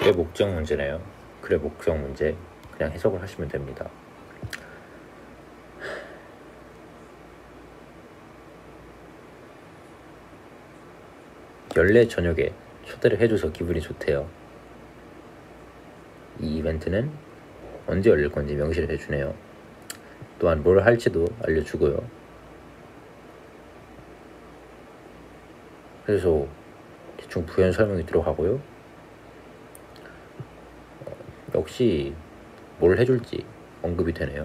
글의 목적 문제네요. 글의 목적 문제 그냥 해석을 하시면 됩니다. 연례 저녁에 초대를 해줘서 기분이 좋대요. 이 이벤트는 언제 열릴 건지 명시를 해주네요. 또한 뭘 할지도 알려주고요. 그래서 대충 부연 설명이 들어가고요. 역시 뭘 해줄지 언급이 되네요.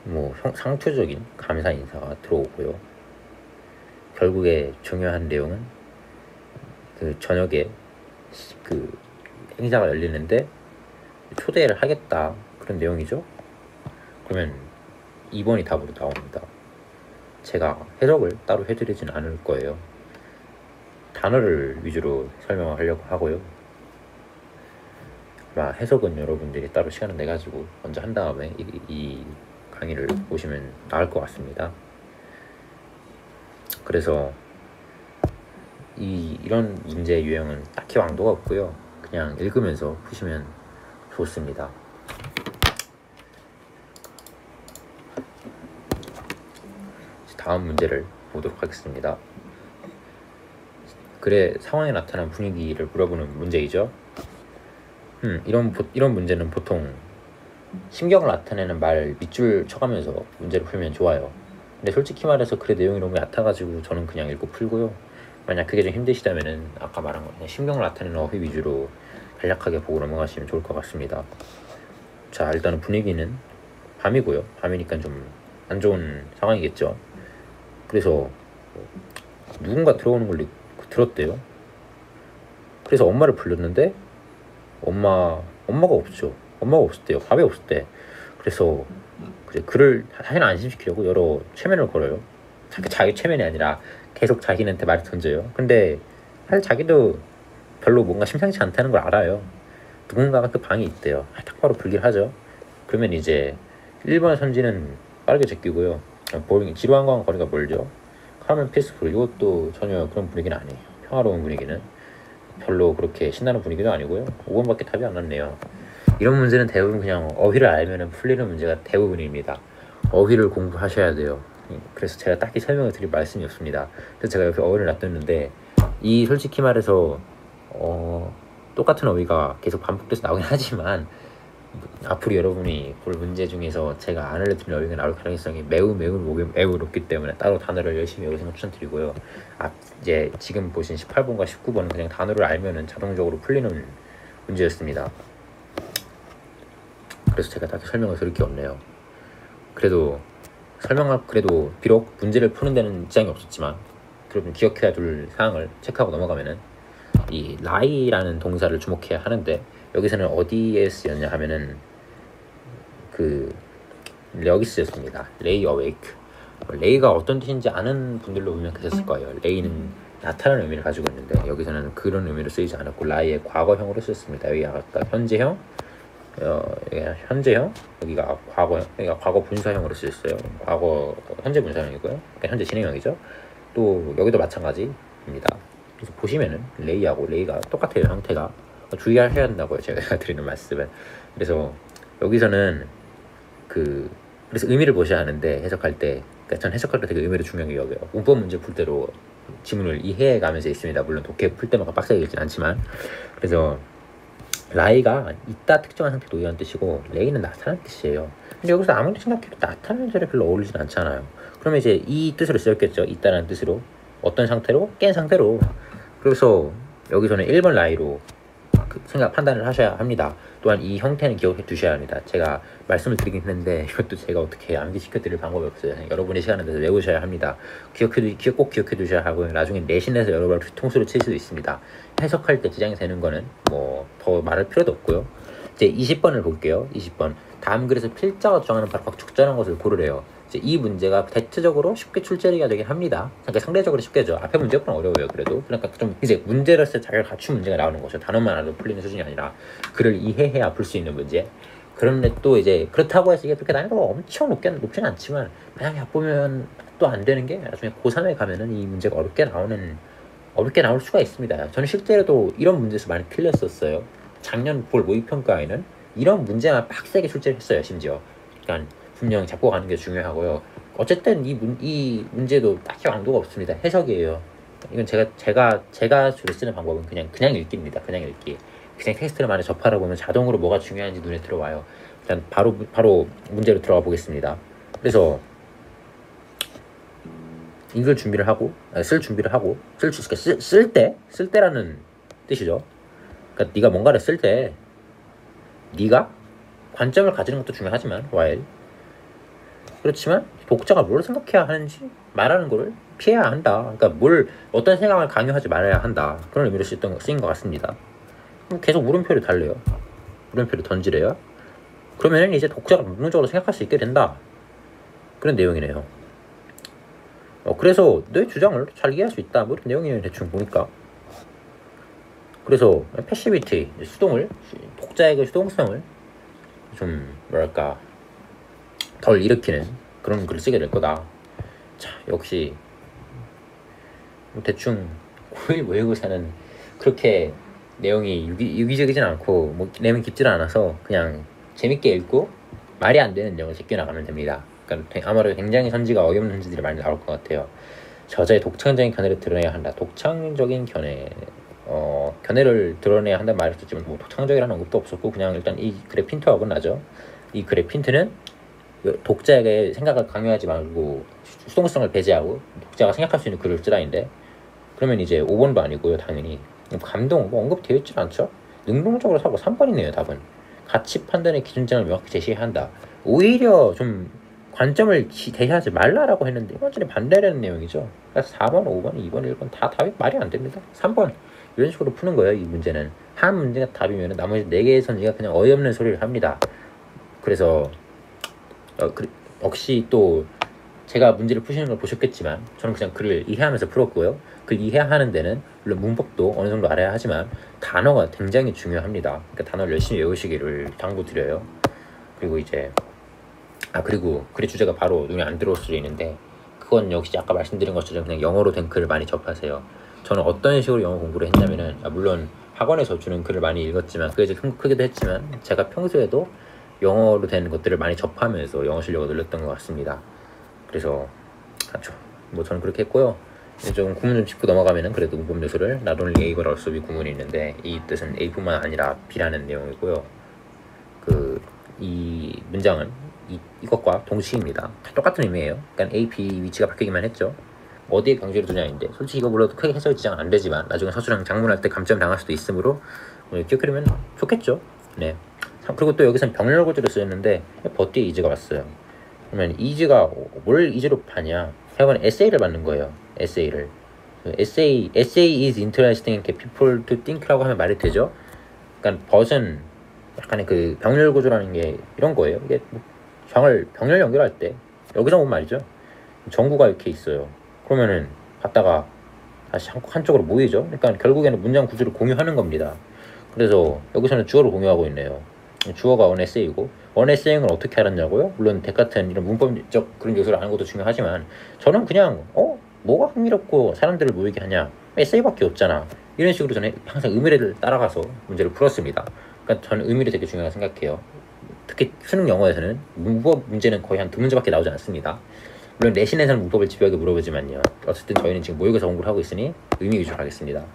뭐 상투적인 감사 인사가 들어오고요. 결국에 중요한 내용은 그 저녁에 그 행사가 열리는데 초대를 하겠다 그런 내용이죠. 그러면 2번이 답으로 나옵니다. 제가 해석을 따로 해드리진 않을 거예요. 단어를 위주로 설명을 하려고 하고요. 아마 해석은 여러분들이 따로 시간을 내가지고 먼저 한 다음에 이 강의를 보시면 나을 것 같습니다. 그래서 이런 문제 유형은 딱히 왕도가 없고요. 그냥 읽으면서 푸시면 좋습니다. 다음 문제를 보도록 하겠습니다. 글의 상황에 나타난 분위기를 물어보는 문제이죠. 이런 문제는 보통 심경을 나타내는 말 밑줄 쳐가면서 문제를 풀면 좋아요. 근데 솔직히 말해서 글의 내용이 너무 얕아가지고 저는 그냥 읽고 풀고요. 만약 그게 좀 힘드시다면은 아까 말한 거 그냥 심경을 나타내는 어휘 위주로 간략하게 보고 넘어가시면 좋을 것 같습니다. 자, 일단은 분위기는 밤이고요. 밤이니까 좀 안 좋은 상황이겠죠. 그래서 누군가 들어오는 걸 들었대요. 그래서 엄마를 불렀는데 엄마가 없죠. 엄마가 없었대요. 밤에 없었대. 그래서 그를 자신을 안심시키려고 여러 최면을 걸어요. 자기 최면이 아니라 계속 자기한테 말을 던져요. 근데 사실 자기도 별로 뭔가 심상치 않다는 걸 알아요. 누군가가 그 방에 있대요. 딱 바로 불기를 하죠. 그러면 이제 1번 선지는 빠르게 제끼고요. 지루한 건 거리가 멀죠. 카라멜 피스풀 이것도 전혀 그런 분위기는 아니에요. 평화로운 분위기는 별로 그렇게 신나는 분위기도 아니고요. 5번밖에 답이 안 났네요. 이런 문제는 대부분 그냥 어휘를 알면 풀리는 문제가 대부분입니다. 어휘를 공부하셔야 돼요. 그래서 제가 딱히 설명을 드릴 말씀이 없습니다. 그래서 제가 옆에 어휘를 놔뒀는데 이 솔직히 말해서 똑같은 어휘가 계속 반복돼서 나오긴 하지만 앞으로 여러분이 볼 문제 중에서 제가 안 알려드린 어휘가 나올 가능성이 매우 높기 때문에 따로 단어를 열심히 외우시는 걸 추천드리고요. 이제 지금 보신 18번과 19번은 그냥 단어를 알면은 자동적으로 풀리는 문제였습니다. 그래서 제가 딱히 설명을 드릴 게 없네요. 그래도 비록 문제를 푸는 데는 지장이 없었지만 여러분 기억해야 둘 사항을 체크하고 넘어가면은 이 lie라는 동사를 주목해야 하는데 여기서는 어디에 쓰였냐 하면은 여기 쓰였습니다. lay awake. lay가 어떤 뜻인지 아는 분들로 보면 그랬을 거예요. lay는 나타나는 의미를 가지고 있는데 여기서는 그런 의미로 쓰이지 않았고 lie의 과거형으로 쓰였습니다. 여기 아까 현재형, 여기가 과거 분사형으로 쓰였어요. 현재 분사형이고요. 그러니까 현재 진행형이죠. 또 여기도 마찬가지입니다. 그래서 보시면은 lay하고 lay가 똑같아요. 형태가. 주의하셔야 한다고요. 제가 드리는 말씀은. 그래서 여기서는 그래서 의미를 보셔야 하는데 해석할 때, 그러니까 전 해석할 때 되게 의미를 중요하게 여겨요. 문법 문제 풀 때로 지문을 이해해 가면서 있습니다. 물론 독해 풀 때만 빡세게 읽진 않지만. 그래서 lie가 있다 특정한 상태 노예한 뜻이고 lay는 나타나는 뜻이에요. 근데 여기서 아무리 생각해도 나타나는 절에 별로 어울리진 않잖아요. 그러면 이제 이 뜻으로 쓰였겠죠. 있다라는 뜻으로. 어떤 상태로? 깬 상태로. 그래서 여기서는 1번 lie로 판단을 하셔야 합니다. 또한 이 형태는 기억해 두셔야 합니다. 제가 말씀을 드리긴 했는데 이것도 제가 어떻게 암기시켜 드릴 방법이 없어요. 여러분의 시간을 내서 외우셔야 합니다. 꼭 기억해 두셔야 하고 나중에 내신에서 여러 번 뒤통수를 칠 수도 있습니다. 해석할 때 지장이 되는 거는 뭐 더 말할 필요도 없고요. 이제 20번을 볼게요. 20번. 다음 글에서 필자가 주장하는 바로 적절한 것을 고르래요. 이제 이 문제가 대체적으로 쉽게 출제가 되긴 합니다. 그러니까 상대적으로 쉽게죠. 앞에 문제보다 어려워요. 그래도 그러니까 좀 이제 문제로서 잘 갖춘 문제가 나오는 거죠. 단어만 알아도 풀리는 수준이 아니라 글을 이해해야 풀 수 있는 문제. 그런데 또 이제 그렇다고 해서 이게 그렇게 난이도가 엄청 높지는 않지만 만약에 보면 또 안 되는 게 나중에 고3에 가면은 이 문제가 어렵게 나올 수가 있습니다. 저는 실제로도 이런 문제에서 많이 틀렸었어요. 작년 볼 모의평가에는 이런 문제만 빡세게 출제를 했어요. 심지어 그러니까 분명 잡고 가는 게 중요하고요. 어쨌든 이 문제도 딱히 왕도가 없습니다. 해석이에요. 이건 제가 주로 쓰는 방법은 그냥 읽기입니다. 그냥 읽기. 그냥 텍스트를 많이 접하다 보면 자동으로 뭐가 중요한지 눈에 들어와요. 일단 바로 문제로 들어가 보겠습니다. 그래서 읽을 준비를 하고 쓸 준비를 하고 쓸 때라는 뜻이죠. 그러니까 네가 뭔가를 쓸 때 네가 관점을 가지는 것도 중요하지만 while 그렇지만 독자가 뭘 생각해야 하는지 말하는 거를 피해야 한다. 그러니까 어떤 생각을 강요하지 말아야 한다. 그런 의미로 쓰인 것 같습니다. 계속 물음표를 달래요. 물음표를 던지래요. 그러면 이제 독자가 능동적으로 생각할 수 있게 된다. 그런 내용이네요. 그래서 내 주장을 잘 이해할 수 있다. 뭐 이런 내용이네요. 대충 보니까. 그래서 패시비티, 독자에게 수동성을 좀 뭐랄까 덜 일으키는 그런 글을 쓰게 될 거다. 자, 역시 대충 고1 모의고사는 그렇게 내용이 유기적이진 않고 뭐 내용이 깊지 않아서 그냥 재밌게 읽고 말이 안 되는 내용을 제껴 나가면 됩니다. 그러니까 아무래도 굉장히 선지가 어이없는 선지들이 많이 나올 것 같아요. 저자의 독창적인 견해를 드러내야 한다. 독창적인 견해를 드러내야 한다는 말을 썼지만 뭐 독창적이라는 언급도 없었고 그냥 일단 이 글의 핀트가 어긋나죠. 이 글의 핀트는 독자에게 생각을 강요하지 말고 수동성을 배제하고 독자가 생각할 수 있는 글을 쓰라인데 그러면 이제 5번도 아니고요. 당연히 감동 언급되어 있지 않죠. 능동적으로 사고 3번이네요. 답은 가치 판단의 기준점을 명확히 제시해야 한다. 오히려 좀 관점을 대시하지 말라라고 했는데 완전히 반대라는 내용이죠. 그래서 4번, 5번, 2번, 1번 다 답이 말이 안 됩니다. 3번 이런 식으로 푸는 거예요. 이 문제는 한 문제가 답이면 나머지 4개의 선지가 그냥 어이없는 소리를 합니다. 그래서 역시 또 제가 문제를 푸시는 걸 보셨겠지만 저는 그냥 글을 이해하면서 풀었고요. 글 이해하는 데는 물론 문법도 어느 정도 알아야 하지만 단어가 굉장히 중요합니다. 그러니까 단어를 열심히 외우시기를 당부드려요. 그리고 이제 그리고 글의 주제가 바로 눈에 안 들어올 수도 있는데 그건 역시 아까 말씀드린 것처럼 그냥 영어로 된 글을 많이 접하세요. 저는 어떤 식으로 영어 공부를 했냐면은 물론 학원에서 주는 글을 많이 읽었지만 그게 이제 크기도 했지만 제가 평소에도 영어로 된 것들을 많이 접하면서 영어 실력을 늘렸던 것 같습니다. 그래서 뭐 저는 그렇게 했고요. 좀 구문 좀 짚고 넘어가면은 그래도 문법 요소를 not only A but also B 구문이 있는데 이 뜻은 A뿐만 아니라 B라는 내용이고요. 이 문장은 이것과 동시입니다. 똑같은 의미예요. 그러니까 A, B 위치가 바뀌기만 했죠. 어디에 강조를 두냐인데 솔직히 이거 몰라도 크게 해석이 지장은 안 되지만 나중에 서술형 작문할 때 감점 당할 수도 있으므로 기억해두면 좋겠죠. 네. 그리고 또 여기서는 병렬 구조를 쓰였는데 버티에 이즈가 왔어요. 그러면 이즈가 뭘 이즈로 파냐? 하여간 에세이를 받는 거예요. 에세이를. essay is interesting in people to think라고 하면 말이 되죠. 그러니까 버전 약간의 그 병렬 구조라는 게 이런 거예요. 이게 병렬 연결할 때 여기서 본 말이죠. 전구가 이렇게 있어요. 그러면은 갔다가 다시 한쪽으로 모이죠. 그러니까 결국에는 문장 구조를 공유하는 겁니다. 그래서 여기서는 주어를 공유하고 있네요. 주어가 원에세이고 원에세이는 어떻게 알았냐고요? 물론 데카트는 이런 문법적 그런 요소를 아는 것도 중요하지만 저는 그냥 뭐가 흥미롭고 사람들을 모이게 하냐? 에세이밖에 없잖아. 이런 식으로 저는 항상 의미를 따라가서 문제를 풀었습니다. 그러니까 저는 의미를 되게 중요하게 생각해요. 특히 수능 영어에서는 문법 문제는 거의 한 2문제밖에 나오지 않습니다. 물론 내신에서는 문법을 집요하게 물어보지만요. 어쨌든 저희는 지금 모의고사 공부를 하고 있으니 의미 위주로 하겠습니다.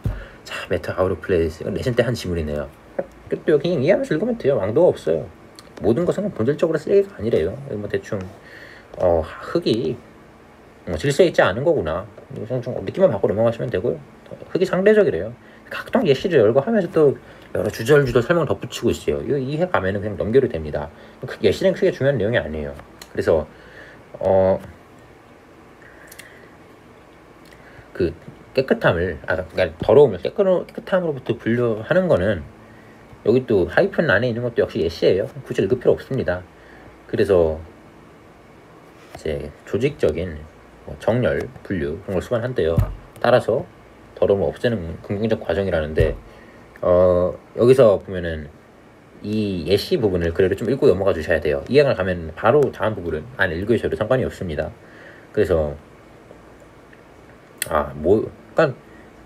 자, 메타 아우트 플레이스 레슨 때 한 지문이네요. 또 여기 이해하면서 읽으면 돼요. 왕도가 없어요. 모든 것은 본질적으로 쓰레기가 아니래요. 뭐 대충 흙이 질서에 있지 않은 거구나. 좀 느낌만 받고 넘어가시면 되고요. 흙이 상대적이래요. 각종 예시를 열고 하면서 또 여러 주절주절 설명을 덧붙이고 있어요. 이거 이해 가면은 그냥 넘겨도 됩니다. 예시는 크게 중요한 내용이 아니에요. 그래서 그 깨끗함을 그러니까 더러움을 깨끗함으로부터 분류하는 거는 여기 또 하이픈 안에 있는 것도 역시 예시예요. 굳이 읽을 필요 없습니다. 그래서 이제 조직적인 정렬, 분류 그런 걸 수반한대요. 따라서 더러움을 없애는 긍정적 과정이라는데 여기서 보면은 이 예시 부분을 그래도 좀 읽고 넘어가 주셔야 돼요. 이해가 가면 바로 다음 부분은 안 읽으셔도 상관이 없습니다. 그래서 그러니까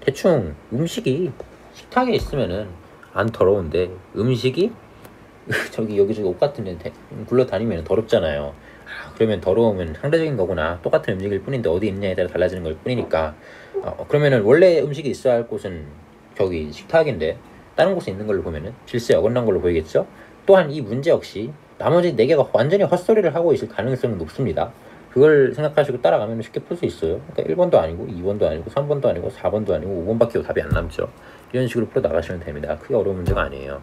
대충 음식이 식탁에 있으면은 안 더러운데 음식이 저기 여기저기 옷 같은 데 굴러다니면 더럽잖아요. 그러면 더러우면 상대적인 거구나. 똑같은 음식일 뿐인데 어디 있냐에 따라 달라지는 걸 뿐이니까. 그러면은 원래 음식이 있어야 할 곳은 저기 식탁인데 다른 곳에 있는 걸로 보면은 질서에 어긋난 걸로 보이겠죠. 또한 이 문제 역시 나머지 4개가 완전히 헛소리를 하고 있을 가능성이 높습니다. 그걸 생각하시고 따라가면 쉽게 풀 수 있어요. 그러니까 1번도 아니고 2번도 아니고 3번도 아니고 4번도 아니고 5번밖에 답이 안 남죠. 이런 식으로 풀어 나가시면 됩니다. 크게 어려운 문제가 아니에요.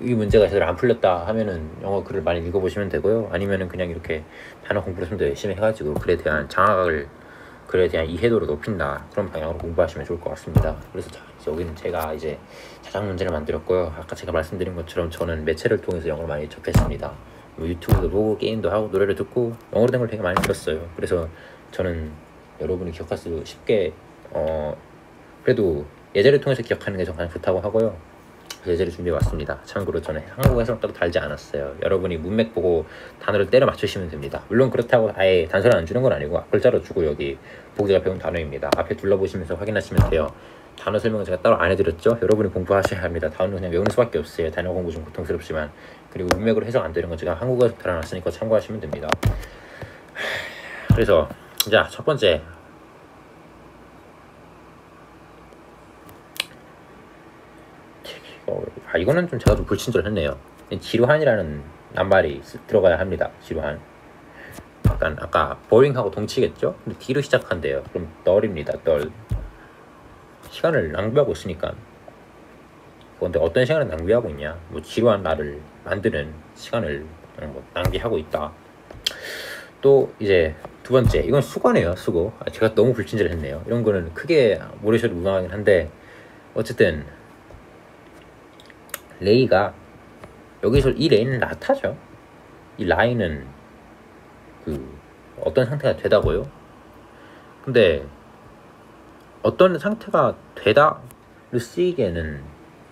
이 문제가 제대로 안 풀렸다 하면은 영어 글을 많이 읽어보시면 되고요. 아니면은 그냥 이렇게 단어 공부를 좀 더 열심히 해가지고 글에 대한 글에 대한 이해도를 높인다, 그런 방향으로 공부하시면 좋을 것 같습니다. 그래서 여기는 제가 이제 자작 문제를 만들었고요. 아까 제가 말씀드린 것처럼 저는 매체를 통해서 영어를 많이 접했습니다. 유튜브도 보고 게임도 하고 노래를 듣고 영어로 된 걸 되게 많이 들었어요. 그래서 저는 여러분이 기억할 수 쉽게 그래도 예제를 통해서 기억하는 게 가장 좋다고 하고요. 예제를 준비해 왔습니다. 참고로 저는 한국어에서 따로 달지 않았어요. 여러분이 문맥 보고 단어를 때려 맞추시면 됩니다. 물론 그렇다고 아예 단서를 안 주는 건 아니고 글자로 주고 여기 보기가 배운 단어입니다. 앞에 둘러보시면서 확인하시면 돼요. 단어 설명은 제가 따로 안 해드렸죠? 여러분이 공부하셔야 합니다. 단어는 그냥 외우는 수밖에 없어요. 단어 공부 좀 고통스럽지만. 그리고 문맥으로 해석 안 되는 건 제가 한국어에서 달아놨으니까 참고하시면 됩니다. 그래서 자, 첫 번째, 이거는 좀 제가 좀 불친절했네요. 지루한이라는 낱말이 들어가야 합니다. 지루한. 약간 아까 boring하고 동치겠죠? 근데 D로 시작한대요. 그럼 dull입니다. dull. 시간을 낭비하고 있으니까. 근데 어떤 시간을 낭비하고 있냐? 뭐 지루한 나를 만드는 시간을 낭비하고 있다. 또 이제 두 번째, 이건 수고네요. 수고. 제가 너무 불친절했네요. 이런 거는 크게 모르셔도 무방하긴 한데 어쨌든 레이가 여기서 이 레이는 라타죠. 이 라인은 어떤 상태가 되다고요? 근데 어떤 상태가 되다를 쓰이기에는,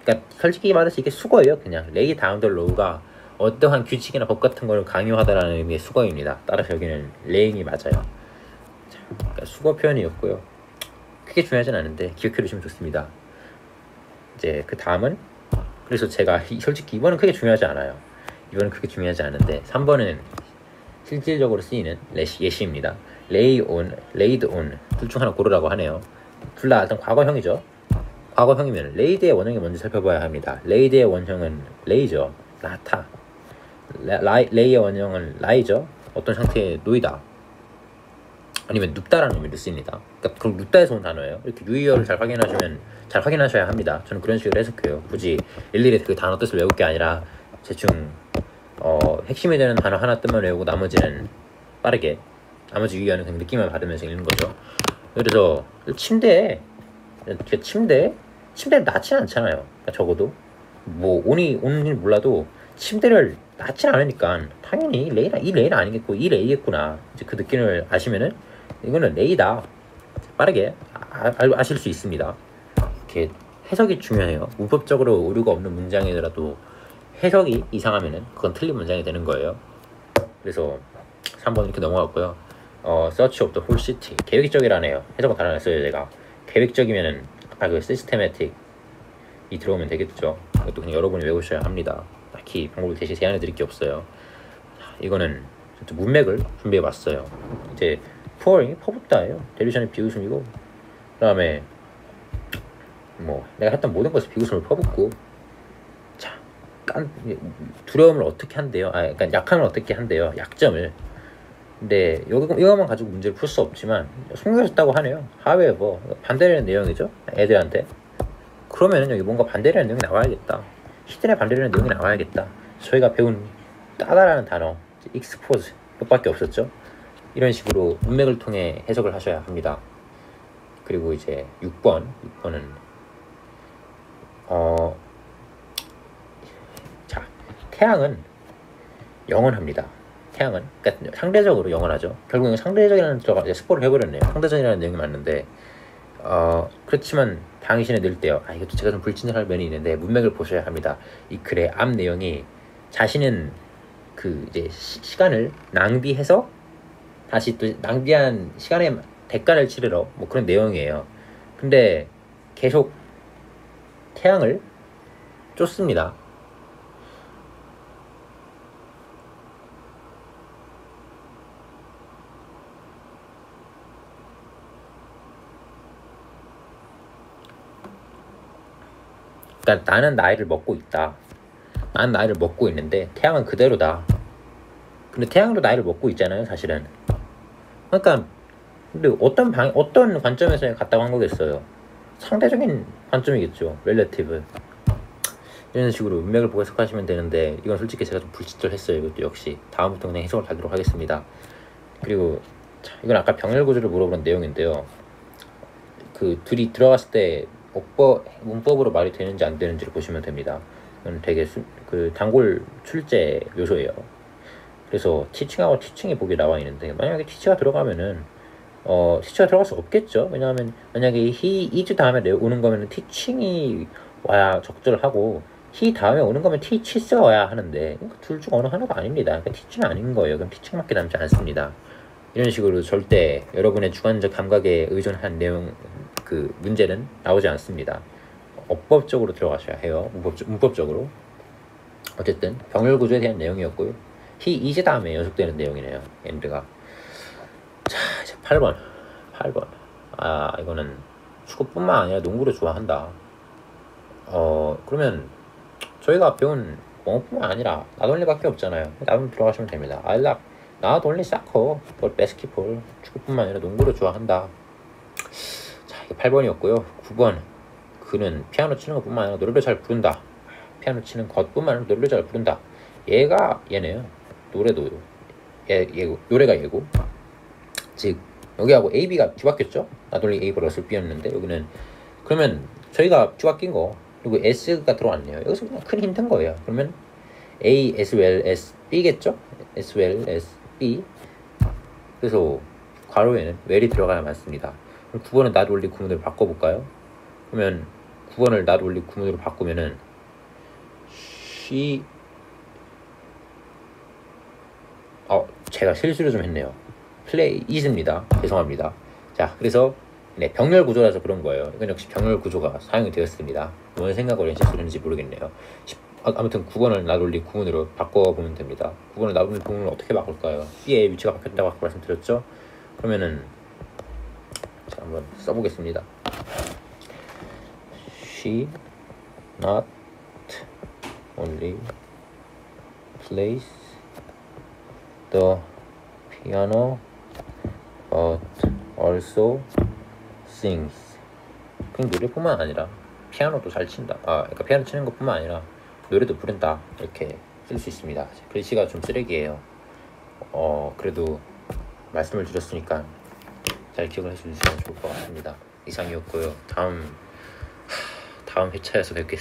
그러니까 솔직히 말해서 이게 수거예요. 그냥 레이 다운 더 로우가 어떠한 규칙이나 법 같은 걸 강요하다라는 의미의 수거입니다. 따라서 여기는 레인이 맞아요. 그러니까 수거 표현이었고요. 크게 중요하진 않은데 기억해 두시면 좋습니다. 이제 그 다음은, 그래서 제가 솔직히 2번은 크게 중요하지 않아요. 2번은 크게 중요하지 않은데 3번은 실질적으로 쓰이는 예시입니다. lay on, laid on 둘 중 하나 고르라고 하네요. 둘 다 일단 과거형이죠. 과거형이면 laid의 원형이 뭔지 살펴봐야 합니다. laid의 원형은 lay죠. 라타. lay의 원형은 lie죠. 어떤 상태에 놓이다. 아니면 눕다라는 의미로 쓰입니다. 그러니까 그럼 눕다에서 온 단어예요. 이렇게 유의어를 잘 확인하셔야 합니다. 저는 그런 식으로 해석해요. 굳이 일일이 그 단어 뜻을 외울 게 아니라 대충 핵심이 되는 단어 하나 뜻만 외우고 나머지는 빠르게, 나머지 유의어는 그냥 느낌만 받으면서 읽는 거죠. 그래서 침대에 낫진 않잖아요. 그러니까 적어도 뭐 온이 몰라도 침대를 낫진 않으니까 당연히 이 레이는 아니겠고 이 레이겠구나. 이제 그 느낌을 아시면은 이거는 레이다. 빠르게 아실 수 있습니다. 이렇게 해석이 중요해요. 문법적으로 오류가 없는 문장이라도 해석이 이상하면은 그건 틀린 문장이 되는 거예요. 그래서 3번 이렇게 넘어갔고요. search of the whole city. 계획적이라네요. 해석은 달아냈어요. 제가 계획적이면은 아까 그 systematic이 들어오면 되겠죠. 이것도 그냥 여러분이 외우셔야 합니다. 딱히 방법을 대신 제안해 드릴 게 없어요. 이거는 문맥을 준비해 봤어요. 이제 pouring이 퍼붓다예요. 데리션의 비웃음이고, 그 다음에 뭐 내가 했던 모든 것을 비웃음을 퍼붓고, 자, 두려움을 어떻게 한대요? 그러니까 약함을 어떻게 한대요? 약점을. 근데 이거만 가지고 문제를 풀 수 없지만 숨겨졌다고 하네요. however, 반대되는 내용이죠. 애들한테. 그러면 여기 뭔가 반대되는 내용이 나와야겠다. 히든의 반대되는 내용이 나와야겠다. 저희가 배운 따다라는 단어, expose 이것밖에 없었죠. 이런 식으로 문맥을 통해 해석을 하셔야 합니다. 그리고 이제 6번은 자, 태양은 영원합니다. 태양은, 그러니까 상대적으로 영원하죠. 결국엔 상대적이라는 저가 이제 스포를 해버렸네요. 상대적이라는 내용이 맞는데 그렇지만 당신의 늘 때요. 이것도 제가 좀 불친절할 면이 있는데 문맥을 보셔야 합니다. 이 글의 앞 내용이 자신은 그 이제 시간을 낭비해서 다시 또 낭비한 시간의 대가를 치르러 뭐 그런 내용이에요. 근데 계속 태양을 쫓습니다. 그러니까 나는 나이를 먹고 있다. 나는 나이를 먹고 있는데 태양은 그대로다. 근데 태양도 나이를 먹고 있잖아요, 사실은. 그러니까 근데 어떤 관점에서 갔다고 한 거겠어요. 상대적인 관점이겠죠. 렐러티브. 이런 식으로 문맥을 보고 해석하시면 되는데 이건 솔직히 제가 좀 불친절했어요. 이것도 역시 다음부터 그냥 해석을 달도록 하겠습니다. 그리고 이건 아까 병렬 구조를 물어보는 내용인데요. 그 둘이 들어갔을 때 문법으로 말이 되는지 안 되는지를 보시면 됩니다. 이건 되게 그 단골 출제 요소예요. 그래서 티칭하고 티칭이 보기 나와 있는데 만약에 티치가 들어가면은 티치가 들어갈 수 없겠죠. 왜냐하면 만약에 he is 다음에 오는 거면은 티칭이 와야 적절하고 he 다음에 오는 거면 teaches가 와야 하는데 둘 중 어느 하나가 아닙니다. 그러니까 티칭은 아닌 거예요. 그럼 티칭밖에 남지 않습니다. 이런 식으로 절대 여러분의 주관적 감각에 의존한 내용 그 문제는 나오지 않습니다. 어법적으로 들어가셔야 해요. 문법적으로. 어쨌든 병렬 구조에 대한 내용이었고요. he is 다음에 연속되는 내용이네요. end가. 자, 이제 8번. 이거는 축구뿐만 아니라 농구를 좋아한다. 그러면 저희가 배운 영어뿐만 아니라 나돌리밖에 없잖아요. 나돌리 들어가시면 됩니다. I like not only soccer, but basketball. 축구뿐만 아니라 농구를 좋아한다. 자, 이게 8번이었고요. 9번. 그는 피아노 치는 것뿐만 아니라 노래를 잘 부른다. 피아노 치는 것뿐만 아니라 노래를 잘 부른다. 얘네요. 노래도 노래가 얘고. 즉 여기하고 AB가 뒤바뀌었죠. 나돌리 A 플러스 B였는데 여기는 그러면 저희가 뒤바뀐 거 그리고 S가 들어왔네요. 여기서 그냥 큰 힌트인 거예요. 그러면 A as well as B겠죠. as well as B. 그래서 괄호에는 well이 들어가야 맞습니다. 9번은 not only 구문으로 바꿔볼까요? 그러면 9번을 not only 구문으로 바꾸면은 she 제가 실수를 좀 했네요. play is입니다. 죄송합니다. 자, 그래서 병렬 구조라서 그런 거예요. 이건 역시 병렬 구조가 사용이 되었습니다. 뭔 생각으로 실수를 했는지 모르겠네요. 아무튼 9번을 not only 구문으로 바꿔보면 됩니다. 9번을 not only 구문으로 어떻게 바꿀까요? B의 위치가 바뀌었다고 아까 말씀드렸죠? 그러면은 자, 한번 써보겠습니다. She not only plays the piano but also sings. 그냥 노래뿐만 아니라 피아노도 잘 친다. 그러니까 피아노 치는 것뿐만 아니라 노래도 부른다. 이렇게 쓸 수 있습니다. 글씨가 좀 쓰레기예요. 그래도 말씀을 드렸으니까 잘 기억을 해주시면 좋을 것 같습니다. 이상이었고요. 다음 회차에서 뵙겠습니다.